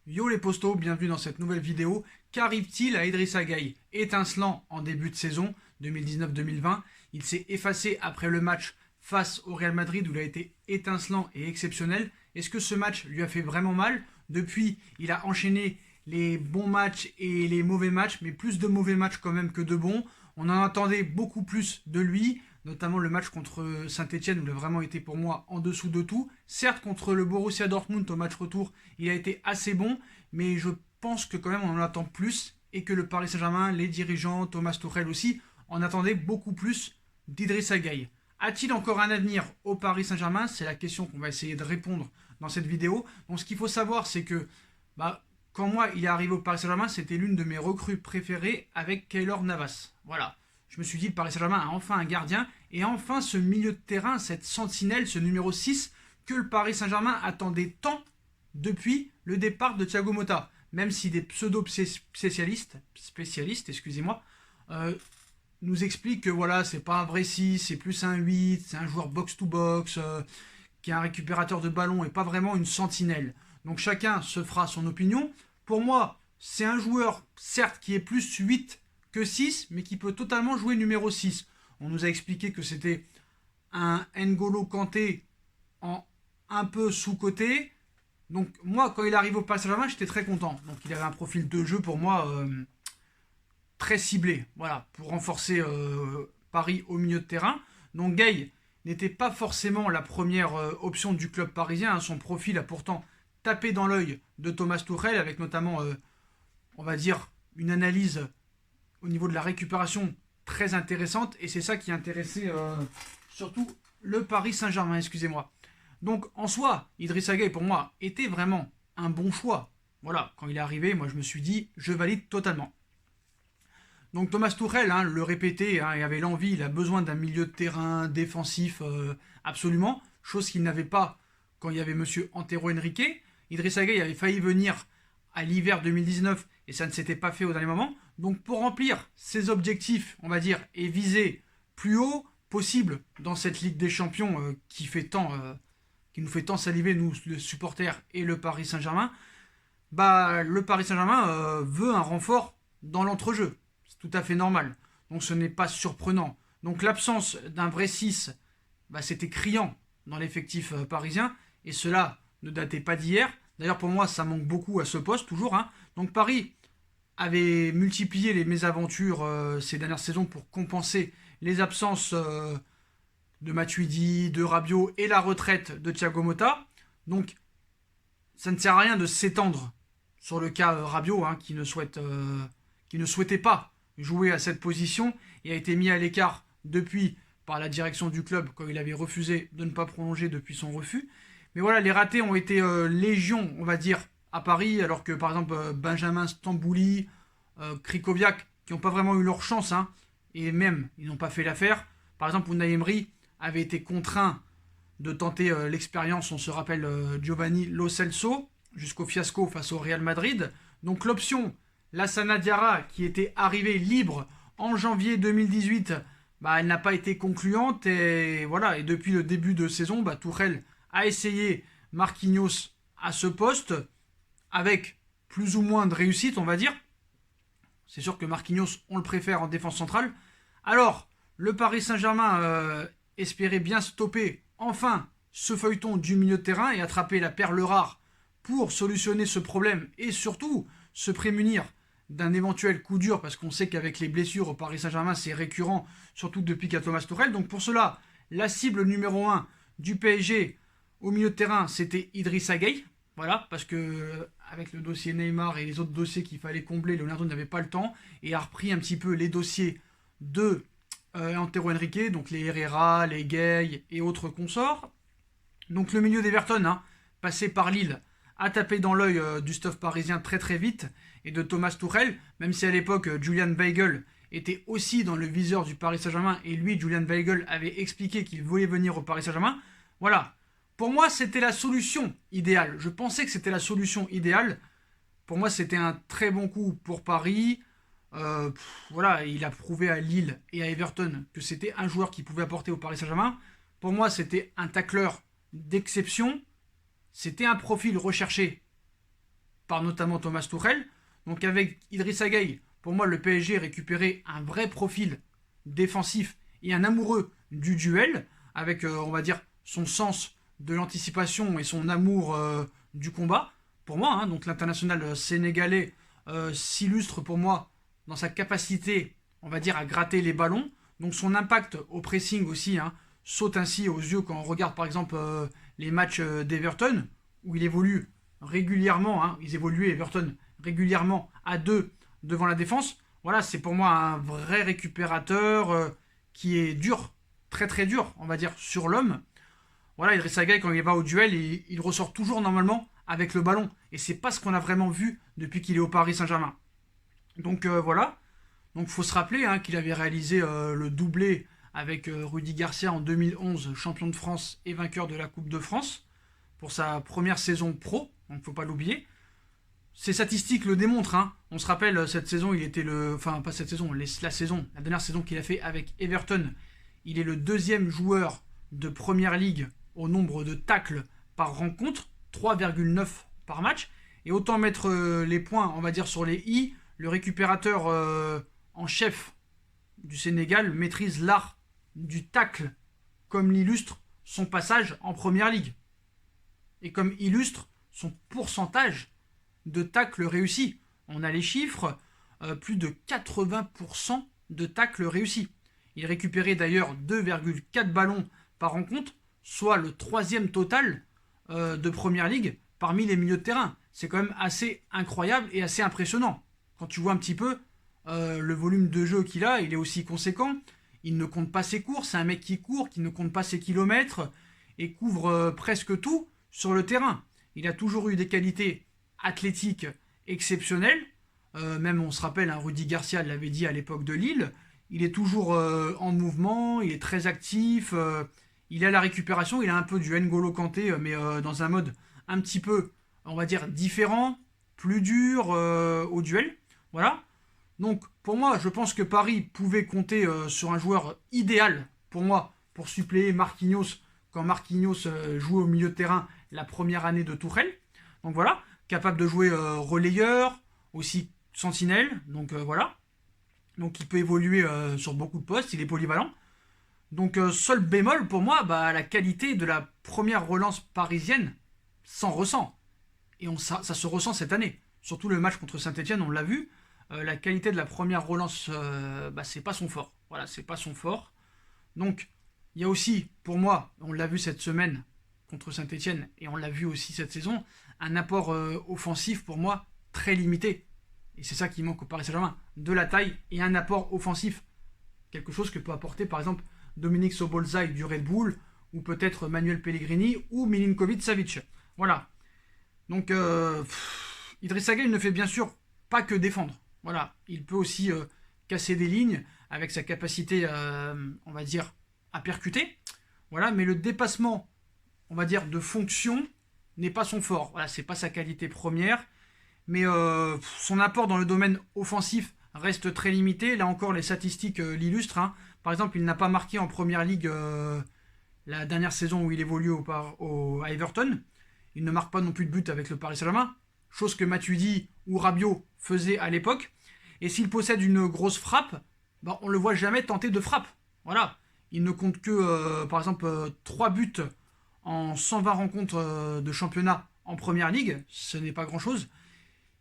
Yo les postos, bienvenue dans cette nouvelle vidéo. Qu'arrive-t-il à Idrissa Gueye? Étincelant en début de saison 2019-2020, il s'est effacé après le match face au Real Madrid où il a été étincelant et exceptionnel. Est-ce que ce match lui a fait vraiment mal? Depuis, il a enchaîné les bons matchs et les mauvais matchs, mais plus de mauvais matchs quand même que de bons. On en attendait beaucoup plus de lui, notamment le match contre Saint-Etienne où il a vraiment été pour moi en dessous de tout. Certes, contre le Borussia Dortmund au match retour, il a été assez bon, mais je pense que quand même on en attend plus et que le Paris Saint-Germain, les dirigeants, Thomas Tuchel aussi, en attendaient beaucoup plus d'Idrissa Gueye. A-t-il encore un avenir au Paris Saint-Germain? C'est la question qu'on va essayer de répondre dans cette vidéo. Donc ce qu'il faut savoir, c'est que quand moi il est arrivé au Paris Saint-Germain, c'était l'une de mes recrues préférées avec Keylor Navas. Voilà. Je me suis dit, le Paris Saint-Germain a enfin un gardien et enfin ce milieu de terrain, cette sentinelle, ce numéro 6 que le Paris Saint-Germain attendait tant depuis le départ de Thiago Motta. Même si des pseudo-spécialistes, excusez-moi, nous expliquent que voilà, c'est pas un vrai 6, c'est plus un 8, c'est un joueur box-to-box, qui est un récupérateur de ballon et pas vraiment une sentinelle. Donc chacun se fera son opinion. Pour moi, c'est un joueur, certes, qui est plus 8 que 6, mais qui peut totalement jouer numéro 6. On nous a expliqué que c'était un N'Golo Kanté en un peu sous-côté. Donc moi, quand il arrive au Paris Saint-Germain, j'étais très content. Donc il avait un profil de jeu pour moi très ciblé, voilà, pour renforcer Paris au milieu de terrain. Donc Gueye n'était pas forcément la première option du club parisien. Hein. Son profil a pourtant tapé dans l'œil de Thomas Tuchel, avec notamment, on va dire, une analyse au niveau de la récupération très intéressante. Et c'est ça qui intéressait surtout le Paris Saint-Germain, excusez-moi. Donc en soi, Idrissa Gueye pour moi était vraiment un bon choix. Voilà, quand il est arrivé, moi je me suis dit, je valide totalement. Donc Thomas Tuchel, hein, le répétait, hein, il avait l'envie, il a besoin d'un milieu de terrain défensif absolument, chose qu'il n'avait pas quand il y avait monsieur Antero Henrique. Idrissa Gueye avait failli venir à l'hiver 2019 et ça ne s'était pas fait au dernier moment. Donc pour remplir ses objectifs, on va dire, et viser plus haut possible dans cette Ligue des Champions qui nous fait tant saliver, nous, les supporters et le Paris Saint-Germain, le Paris Saint-Germain veut un renfort dans l'entrejeu. C'est tout à fait normal. Donc ce n'est pas surprenant. Donc l'absence d'un vrai 6, c'était criant dans l'effectif parisien. Et cela ne datait pas d'hier. D'ailleurs, pour moi, ça manque beaucoup à ce poste, toujours. Hein. Donc Paris avait multiplié les mésaventures ces dernières saisons pour compenser les absences de Matuidi, de Rabiot et la retraite de Thiago Motta. Donc, ça ne sert à rien de s'étendre sur le cas Rabiot, hein, qui ne souhaitait pas jouer à cette position et a été mis à l'écart depuis par la direction du club quand il avait refusé de ne pas prolonger depuis son refus. Mais voilà, les ratés ont été légion, on va dire, à Paris, alors que par exemple Benjamin Stambouli, Krikoviak, qui n'ont pas vraiment eu leur chance, hein, et même ils n'ont pas fait l'affaire. Par exemple, Unai Emery avait été contraint de tenter l'expérience, on se rappelle Giovanni Lo Celso, jusqu'au fiasco face au Real Madrid. Donc l'option Lassana Diarra, qui était arrivée libre en janvier 2018, elle n'a pas été concluante. Et voilà, et depuis le début de saison, Tuchel a essayé Marquinhos à ce poste, avec plus ou moins de réussite, on va dire. C'est sûr que Marquinhos, on le préfère en défense centrale. Alors, le Paris Saint-Germain espérait bien stopper enfin ce feuilleton du milieu de terrain et attraper la perle rare pour solutionner ce problème et surtout se prémunir d'un éventuel coup dur, parce qu'on sait qu'avec les blessures au Paris Saint-Germain, c'est récurrent, surtout depuis qu'il y a Thomas Tuchel. Donc pour cela, la cible numéro 1 du PSG au milieu de terrain, c'était Idrissa Gueye. Voilà, parce que avec le dossier Neymar et les autres dossiers qu'il fallait combler, Leonardo n'avait pas le temps et a repris un petit peu les dossiers de Antero Henrique, donc les Herrera, les Gueye et autres consorts. Donc le milieu d'Everton, hein, passé par Lille, a tapé dans l'œil du stuff parisien très très vite et de Thomas Tuchel, même si à l'époque Julian Weigl était aussi dans le viseur du Paris Saint-Germain et lui, Julian Weigl, avait expliqué qu'il voulait venir au Paris Saint-Germain. Voilà. Pour moi, c'était la solution idéale. Je pensais que c'était la solution idéale. Pour moi, c'était un très bon coup pour Paris. Voilà, il a prouvé à Lille et à Everton que c'était un joueur qui pouvait apporter au Paris Saint-Germain. Pour moi, c'était un tacleur d'exception. C'était un profil recherché par notamment Thomas Tuchel. Donc avec Idrissa Gueye, pour moi, le PSG récupérait un vrai profil défensif et un amoureux du duel, avec, on va dire, son sens de l'anticipation et son amour du combat. Pour moi, hein, donc l'international sénégalais s'illustre pour moi dans sa capacité, on va dire, à gratter les ballons. Donc son impact au pressing aussi hein, saute ainsi aux yeux quand on regarde par exemple les matchs d'Everton, où il évolue régulièrement, hein, ils évoluaient Everton régulièrement à deux devant la défense. Voilà, c'est pour moi un vrai récupérateur qui est dur, très très dur, on va dire, sur l'homme. Voilà, Idrissa Gueye, quand il va au duel, il ressort toujours normalement avec le ballon. Et c'est pas ce qu'on a vraiment vu depuis qu'il est au Paris Saint-Germain. Donc voilà. Donc faut se rappeler hein, qu'il avait réalisé le doublé avec Rudy Garcia en 2011, champion de France et vainqueur de la Coupe de France, pour sa première saison pro. Donc faut pas l'oublier. Ses statistiques le démontrent. Hein. On se rappelle, cette saison, il était le... Enfin, pas cette saison, la dernière saison qu'il a fait avec Everton. Il est le deuxième joueur de Première Ligue au nombre de tacles par rencontre, 3,9 par match. Et autant mettre les points, on va dire, sur les i, le récupérateur en chef du Sénégal maîtrise l'art du tacle, comme l'illustre son passage en Première Ligue. Et comme illustre son pourcentage de tacles réussis. On a les chiffres, plus de 80% de tacles réussis. Il récupérait d'ailleurs 2,4 ballons par rencontre, soit le troisième total de Première Ligue parmi les milieux de terrain. C'est quand même assez incroyable et assez impressionnant. Quand tu vois un petit peu le volume de jeu qu'il a, il est aussi conséquent. Il ne compte pas ses courses, c'est un mec qui court, qui ne compte pas ses kilomètres et couvre presque tout sur le terrain. Il a toujours eu des qualités athlétiques exceptionnelles. Même on se rappelle, hein, Rudy Garcia l'avait dit à l'époque de Lille. Il est toujours en mouvement, il est très actif, il a la récupération, il a un peu du N'Golo Kanté, mais dans un mode un petit peu, on va dire, différent, plus dur au duel. Voilà. Donc pour moi, je pense que Paris pouvait compter sur un joueur idéal pour moi pour suppléer Marquinhos quand Marquinhos jouait au milieu de terrain la première année de Tuchel. Donc voilà, capable de jouer relayeur, aussi sentinelle, donc voilà. Donc il peut évoluer sur beaucoup de postes, il est polyvalent. Donc seul bémol pour moi, bah, la qualité de la première relance parisienne s'en ressent. Et ça se ressent cette année. Surtout le match contre Saint-Etienne, on l'a vu. La qualité de la première relance, bah, c'est pas son fort. Voilà, c'est pas son fort. Donc il y a aussi, pour moi, on l'a vu cette semaine contre Saint-Etienne, et on l'a vu aussi cette saison, un apport offensif pour moi très limité. Et c'est ça qui manque au Paris Saint-Germain. De la taille et un apport offensif. Quelque chose que peut apporter par exemple Dominique Sobolzai du Red Bull, ou peut-être Manuel Pellegrini, ou Milinkovic-Savic. Voilà. Donc Idrissa Gueye ne fait bien sûr pas que défendre. Voilà. Il peut aussi casser des lignes avec sa capacité, on va dire, à percuter. Voilà. Mais le dépassement, on va dire, de fonction n'est pas son fort. Voilà, c'est pas sa qualité première. Mais son apport dans le domaine offensif reste très limité. Là encore, les statistiques l'illustrent. Hein. Par exemple, il n'a pas marqué en Première Ligue la dernière saison où il évolue à Everton. Il ne marque pas non plus de but avec le Paris Saint-Germain, chose que Matuidi ou Rabiot faisaient à l'époque. Et s'il possède une grosse frappe, bah, on ne le voit jamais tenter de frappe. Voilà. Il ne compte que, par exemple, 3 buts en 120 rencontres de championnat en Première Ligue. Ce n'est pas grand-chose.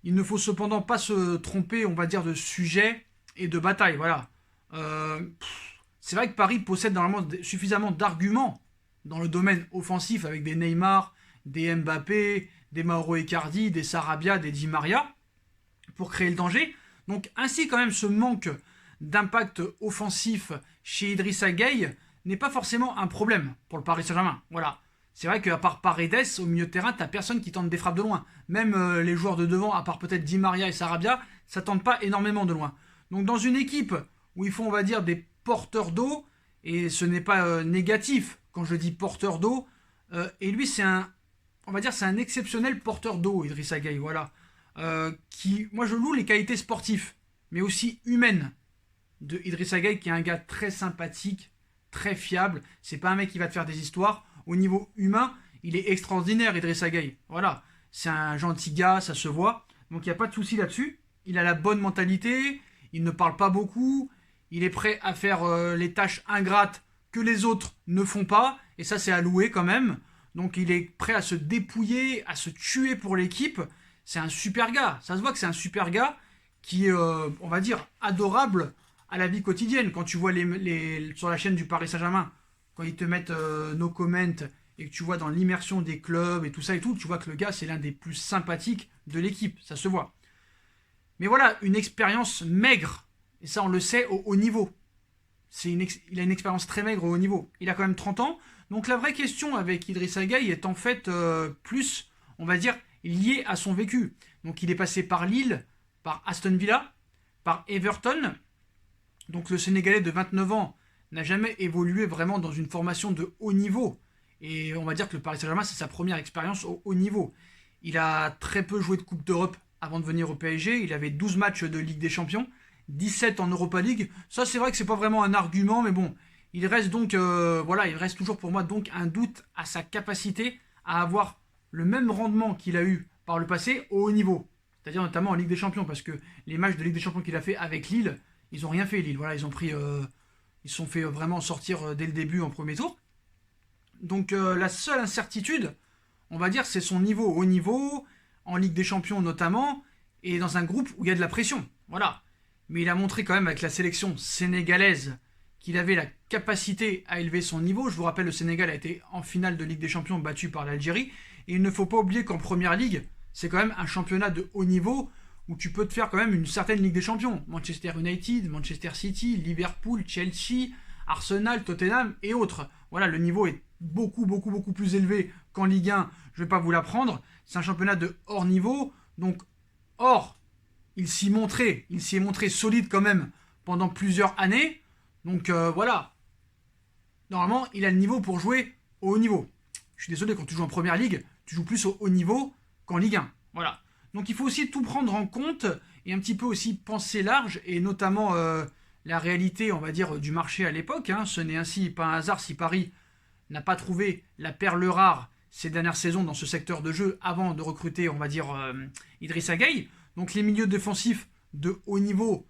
Il ne faut cependant pas se tromper, on va dire, de sujet et de bataille. Voilà. C'est vrai que Paris possède normalement suffisamment d'arguments dans le domaine offensif avec des Neymar, des Mbappé, des Mauro Icardi, des Sarabia, des Di Maria pour créer le danger. Donc ainsi quand même ce manque d'impact offensif chez Idrissa Gueye n'est pas forcément un problème pour le Paris Saint-Germain. Voilà. C'est vrai qu'à part Paredes, au milieu de terrain, t'as personne qui tente des frappes de loin. Même les joueurs de devant, à part peut-être Di Maria et Sarabia, ça tente pas énormément de loin. Donc dans une équipe où il faut, on va dire, des porteurs d'eau, et ce n'est pas négatif quand je dis porteur d'eau, et lui c'est on va dire, c'est un exceptionnel porteur d'eau, Idrissa Gueye, voilà. Moi je loue les qualités sportives, mais aussi humaines de Idrissa Gueye, qui est un gars très sympathique, très fiable. C'est pas un mec qui va te faire des histoires. Au niveau humain, il est extraordinaire, Idrissa Gueye. Voilà. c'est un gentil gars, ça se voit. Donc il n'y a pas de souci là-dessus. Il a la bonne mentalité, il ne parle pas beaucoup, il est prêt à faire les tâches ingrates que les autres ne font pas, et ça c'est à louer quand même. Donc il est prêt à se dépouiller, à se tuer pour l'équipe. C'est un super gars, ça se voit que c'est un super gars qui est, on va dire, adorable à la vie quotidienne. Quand tu vois sur la chaîne du Paris Saint-Germain, quand ils te mettent no comment et que tu vois dans l'immersion des clubs et tout ça et tout, tu vois que le gars c'est l'un des plus sympathiques de l'équipe, ça se voit. Mais voilà, une expérience maigre, et ça on le sait au haut niveau. Il a une expérience très maigre au haut niveau. Il a quand même 30 ans, donc la vraie question avec Idrissa Gueye est en fait plus, on va dire, liée à son vécu. Donc il est passé par Lille, par Aston Villa, par Everton. Donc le Sénégalais de 29 ans n'a jamais évolué vraiment dans une formation de haut niveau. Et on va dire que le Paris Saint-Germain, c'est sa première expérience au haut niveau. Il a très peu joué de Coupe d'Europe avant de venir au PSG. Il avait 12 matchs de Ligue des Champions, 17 en Europa League. Ça, c'est vrai que c'est pas vraiment un argument, mais bon, il reste donc, il reste toujours pour moi donc un doute à sa capacité à avoir le même rendement qu'il a eu par le passé au haut niveau. C'est-à-dire notamment en Ligue des Champions, parce que les matchs de Ligue des Champions qu'il a fait avec Lille, ils ont rien fait Lille. Voilà, ils se sont fait vraiment sortir dès le début en premier tour. Donc la seule incertitude, on va dire, c'est son niveau au haut niveau, en Ligue des Champions notamment, et dans un groupe où il y a de la pression. Voilà. Mais il a montré quand même avec la sélection sénégalaise qu'il avait la capacité à élever son niveau. Je vous rappelle, le Sénégal a été en finale de Ligue des Champions battu par l'Algérie. Et il ne faut pas oublier qu'en Première Ligue, c'est quand même un championnat de haut niveau où tu peux te faire quand même une certaine Ligue des Champions. Manchester United, Manchester City, Liverpool, Chelsea, Arsenal, Tottenham et autres. Voilà, le niveau est beaucoup plus élevé qu'en Ligue 1. Je ne vais pas vous l'apprendre. C'est un championnat de hors niveau. Donc, il s'y est montré solide quand même pendant plusieurs années. Donc voilà. Normalement, il a le niveau pour jouer au haut niveau. Je suis désolé, quand tu joues en Première Ligue, tu joues plus au haut niveau qu'en Ligue 1. Voilà. Donc il faut aussi tout prendre en compte et un petit peu aussi penser large, et notamment la réalité, on va dire, du marché à l'époque. Ce n'est ainsi pas un hasard si Paris n'a pas trouvé la perle rare ces dernières saisons dans ce secteur de jeu avant de recruter, on va dire, Idrissa Gueye. Donc les milieux défensifs de haut niveau,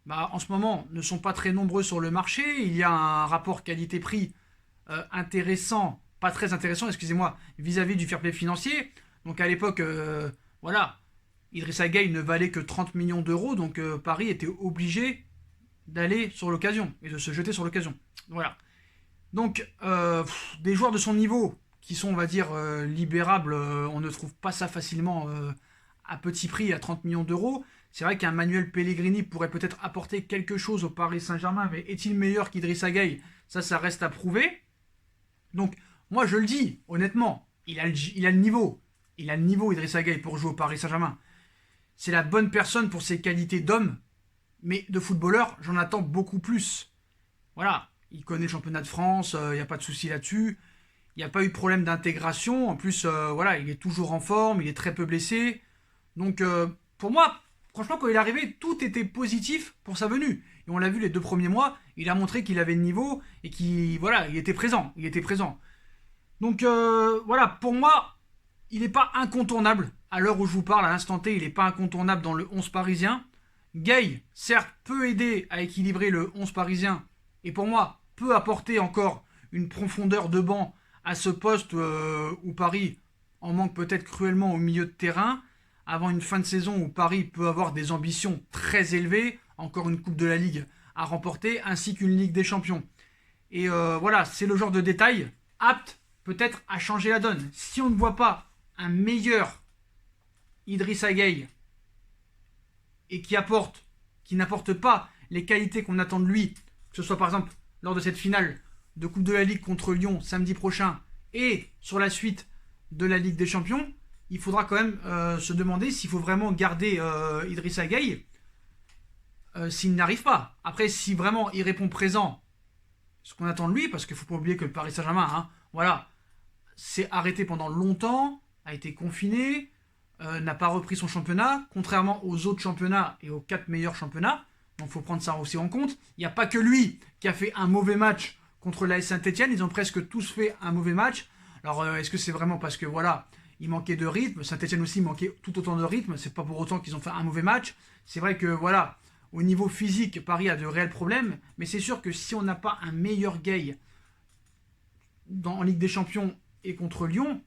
en ce moment, ne sont pas très nombreux sur le marché. Il y a un rapport qualité-prix intéressant, pas très intéressant, excusez-moi, vis-à-vis du fair play financier. Donc à l'époque, Idrissa Gueye ne valait que 30 millions d'euros, donc Paris était obligé d'aller sur l'occasion et de se jeter sur l'occasion. Voilà. Donc des joueurs de son niveau qui sont, on va dire, libérables, on ne trouve pas ça facilement à petit prix, à 30 millions d'euros. C'est vrai qu'un Manuel Pellegrini pourrait peut-être apporter quelque chose au Paris Saint-Germain, mais est-il meilleur qu'Idrissa Gueye ? Ça reste à prouver. Donc, moi je le dis, honnêtement, il a le niveau. Il a le niveau, Idrissa Gueye, pour jouer au Paris Saint-Germain. C'est la bonne personne pour ses qualités d'homme, mais de footballeur, j'en attends beaucoup plus. Voilà, il connaît le championnat de France, il n'y a pas de souci là-dessus. Il n'y a pas eu de problème d'intégration. En plus, il est toujours en forme, il est très peu blessé. Donc, pour moi, franchement, quand il est arrivé, tout était positif pour sa venue. Et on l'a vu les 2 premiers mois, il a montré qu'il avait le niveau et qu'il était présent. Il était présent. Donc, pour moi, il n'est pas incontournable. À l'heure où je vous parle, à l'instant T, il n'est pas incontournable dans le 11 parisien. Gueye, certes, peut aider à équilibrer le 11 parisien. Et pour moi, peut apporter encore une profondeur de banc à ce poste où Paris en manque peut-être cruellement au milieu de terrain, avant une fin de saison où Paris peut avoir des ambitions très élevées, encore une Coupe de la Ligue à remporter, ainsi qu'une Ligue des Champions. Et c'est le genre de détail apte peut-être à changer la donne. Si on ne voit pas un meilleur Idrissa Gueye et qui n'apporte pas les qualités qu'on attend de lui, que ce soit par exemple lors de cette finale de Coupe de la Ligue contre Lyon samedi prochain et sur la suite de la Ligue des Champions, il faudra quand même se demander s'il faut vraiment garder Idrissa Gueye s'il n'arrive pas. Après, si vraiment il répond présent, ce qu'on attend de lui, parce qu'il ne faut pas oublier que le Paris Saint-Germain, s'est arrêté pendant longtemps, a été confiné, n'a pas repris son championnat, contrairement aux autres championnats et aux 4 meilleurs championnats. Donc il faut prendre ça aussi en compte. Il n'y a pas que lui qui a fait un mauvais match contre l'AS Saint-Etienne, ils ont presque tous fait un mauvais match. Alors est-ce que c'est vraiment parce que il manquait de rythme. Saint-Etienne aussi manquait tout autant de rythme. C'est pas pour autant qu'ils ont fait un mauvais match. C'est vrai que voilà, au niveau physique, Paris a de réels problèmes. Mais c'est sûr que si on n'a pas un meilleur Gueye en Ligue des Champions et contre Lyon,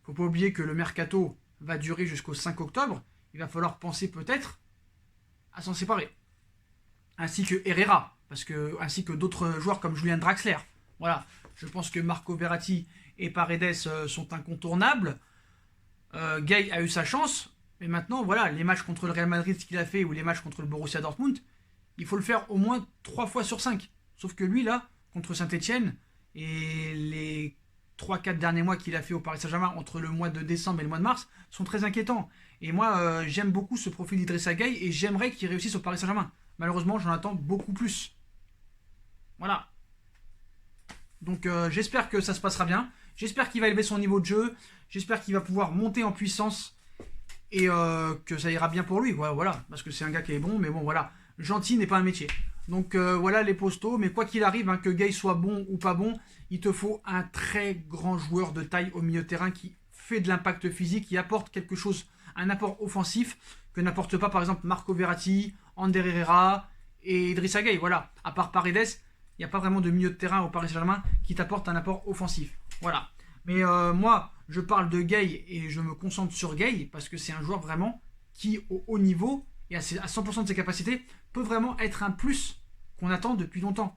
faut pas oublier que le mercato va durer jusqu'au 5 octobre. Il va falloir penser peut-être à s'en séparer. Ainsi que Herrera, ainsi que d'autres joueurs comme Julian Draxler. Voilà, je pense que Marco Verratti et Paredes sont incontournables. Gueye a eu sa chance, mais maintenant, voilà, les matchs contre le Real Madrid, ce qu'il a fait, ou les matchs contre le Borussia Dortmund, il faut le faire au moins 3 fois sur 5. Sauf que lui, là, contre Saint-Etienne, et les 3-4 derniers mois qu'il a fait au Paris Saint-Germain, entre le mois de décembre et le mois de mars, sont très inquiétants. Et moi, j'aime beaucoup ce profil d'Idrissa Gueye, et j'aimerais qu'il réussisse au Paris Saint-Germain. Malheureusement, j'en attends beaucoup plus. Voilà. Donc j'espère que ça se passera bien. J'espère qu'il va élever son niveau de jeu. J'espère qu'il va pouvoir monter en puissance. Et que ça ira bien pour lui. Voilà. Parce que c'est un gars qui est bon. Mais bon, voilà. Gentil n'est pas un métier. Donc voilà les postos. Mais quoi qu'il arrive, que Gueye soit bon ou pas bon, il te faut un très grand joueur de taille au milieu de terrain qui fait de l'impact physique, qui apporte quelque chose, un apport offensif que n'apporte pas par exemple Marco Verratti, Ander Herrera et Idrissa Gueye. Voilà. À part Paredes, il n'y a pas vraiment de milieu de terrain au Paris Saint-Germain qui t'apporte un apport offensif. Voilà. Mais moi, je parle de Gueye et je me concentre sur Gueye parce que c'est un joueur vraiment qui, au haut niveau et à 100% de ses capacités, peut vraiment être un plus qu'on attend depuis longtemps.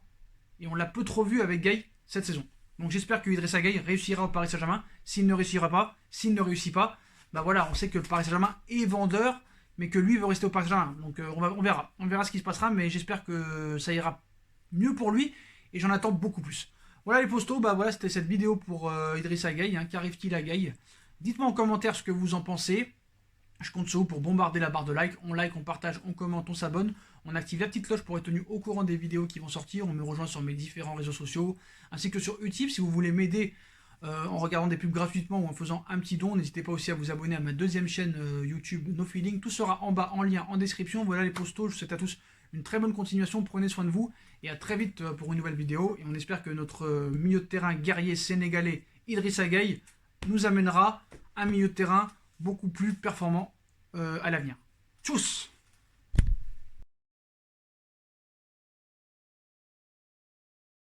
Et on l'a peu trop vu avec Gueye cette saison. Donc j'espère que Idrissa Gueye réussira au Paris Saint-Germain. S'il ne réussira pas, s'il ne réussit pas, bah voilà, on sait que le Paris Saint-Germain est vendeur, mais que lui veut rester au Paris Saint-Germain. Donc on verra. On verra ce qui se passera, mais j'espère que ça ira mieux pour lui et j'en attends beaucoup plus. Voilà les postos, bah voilà, c'était cette vidéo pour Idrissa Gueye. Qu'arrive-t-il à Gueye? Dites-moi en commentaire ce que vous en pensez. Je compte sur vous pour bombarder la barre de like. On like, on partage, on commente, on s'abonne. On active la petite cloche pour être tenu au courant des vidéos qui vont sortir. On me rejoint sur mes différents réseaux sociaux, ainsi que sur Utip. Si vous voulez m'aider en regardant des pubs gratuitement ou en faisant un petit don, n'hésitez pas aussi à vous abonner à ma deuxième chaîne YouTube No Feeling. Tout sera en bas en lien en description. Voilà les postos, je vous souhaite à tous une très bonne continuation, prenez soin de vous et à très vite pour une nouvelle vidéo. Et on espère que notre milieu de terrain guerrier sénégalais Idrissa Gueye nous amènera un milieu de terrain beaucoup plus performant à l'avenir. Tchuss!